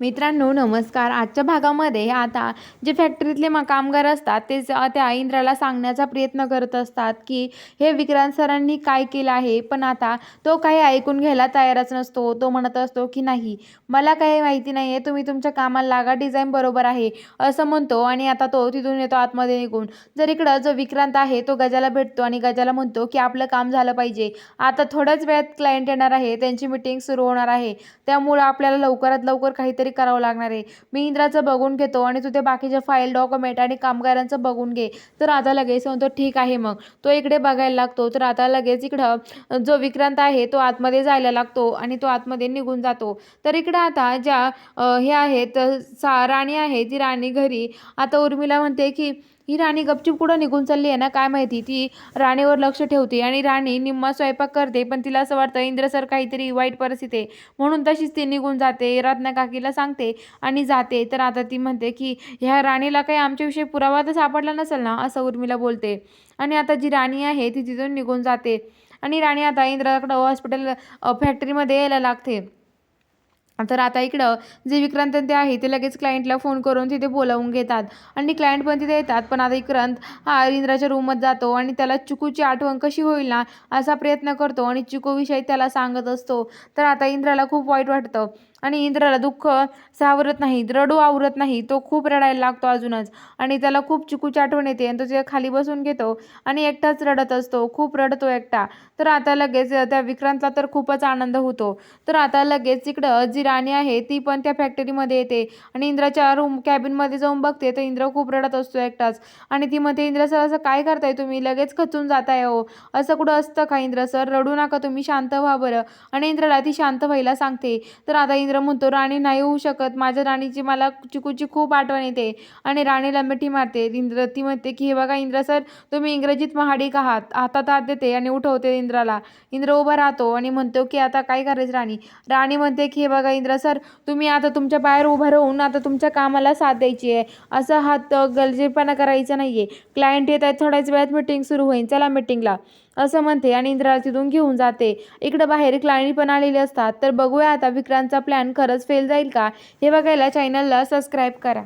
मित्रांनो नमस्कार. आजच्या भागामध्ये आता जे फॅक्टरीतले कामगार असतात ते त्या इंद्राला सांगण्याचा प्रयत्न करत असतात की हे विक्रांत सरांनी काय केलं आहे, पण आता तो काही ऐकून घ्यायला तयारच नसतो. तो म्हणत असतो की नाही, मला काही माहिती नाही आहे, तुम्ही तुमच्या कामाला लागा, डिझाईन बरोबर आहे असं म्हणतो आणि आता तो तिथून येतो आतमध्ये निघून. जर इकडं जो विक्रांत आहे तो गजाला भेटतो आणि गजाला म्हणतो की आपलं काम झालं पाहिजे, आता थोड्याच वेळात क्लायंट येणार आहे, त्यांची मीटिंग सुरू होणार आहे, त्यामुळे आपल्याला लवकरात लवकर काहीतरी करावं लागणार आहे. मी इंद्राचं बघून घेतो आणि तू ते बाकीचे फाईल डॉक्युमेंट आणि कामगारांचं बघून घे. तर आता लगेच म्हणतो ठीक आहे. मग तो इकडे बघायला लागतो. तर आता लगेच इकडं जो विक्रांत आहे तो आतमध्ये जायला लागतो आणि तो आतमध्ये निघून जातो. तर इकडं आता ज्या हे आहेत राणी आहे, ती राणी घरी आता उर्मिला म्हणते की ही राणी गपचूप कुठं निघून चालली आहे ना काय माहिती. ती राणीवर लक्ष ठेवते आणि राणी निम्मा स्वयंपाक करते, पण तिला असं वाटतं इंद्र सर काहीतरी वाईट परिस्थिती आहे म्हणून तशीच ती निघून जाते. रत्ना काकीला सांगते आणि जाते. तर आता ती म्हणते की ह्या राणीला काही आमच्याविषयी पुरावा तर सापडला नसेल ना, असं उर्मिला बोलते. आणि आता जी राणी आहे ती तिथून निघून जाते आणि राणी आता इंद्राकडं हॉस्पिटल फॅक्टरीमध्ये यायला लागते. तर आता इकडं जे विक्रांत ते आहे ते लगेच क्लायंटला फोन करून तिथे बोलावून घेतात आणि क्लायंट पण तिथे येतात. पण आता विक्रांत हा इंद्राच्या रूममध्ये जातो आणि त्याला चिकूची आठवण कशी होईल ना असा प्रयत्न करतो आणि चिकूविषयी त्याला सांगत असतो. तर आता इंद्राला खूप वाईट वाटतं आणि इंद्राला दुःख सावरत नाही, रडू आवरत नाही. तो खूप रडायला लागतो अजूनच आणि त्याला खूप चिकूची आठवण येते आणि तो तिथे खाली बसून घेतो आणि एकटाच रडत असतो, खूप रडतो एकटा. तर आता लगेच त्या विक्रांतला तर खूपच आनंद होतो. तर आता लगेच इकडं जी राणी आहे ती पण त्या फॅक्टरीमध्ये येते आणि इंद्राच्या रूम कॅबिनमध्ये जाऊन बघते तर इंद्र खूप रडत असतो एकटाच. आणि ती म्हणते, इंद्र सर असं काय करताय तुम्ही, लगेच खचून जाताय हो, असं कुठं असतं का इंद्र सर, रडू नका तुम्ही, शांत व्हा बरं. आणि इंद्राला ती शांत व्हायला सांगते. तर आता इंद्र म्हणतो राणी नाही होऊ शकत, माझ्या राणीची मला चिकूची खूप आठवण येते आणि राणीला मिठी मारते. इंद्र ती म्हणते की हे बघा इंद्र सर, तुम्ही इंग्रजीत महाडिक आहात. हातात हात देते आणि उठवते इंद्राला. इंद्र उभा राहतो आणि म्हणतो की आता काय करायचं राणी. राणी म्हणते की हे बघा इंद्र सर, तुम्ही आता तुमच्या पायावर उभं राहून आता तुमच्या कामाला साथ द्यायची आहे, असं हात गलजेपणा करायचा नाहीये. क्लायंट येत आहेत, थोड्याच वेळात मीटिंग सुरू होईल, चला मीटिंगला, असं म्हणते आणि इंद्राला तिथून घेऊन जाते. इकडं बाहेर क्लायंट पण आलेले असतात. तर बघूया आता विक्रांतचा प्लॅन खरंच फेल जाईल का, हे बघायला चॅनलला सबस्क्राईब करा.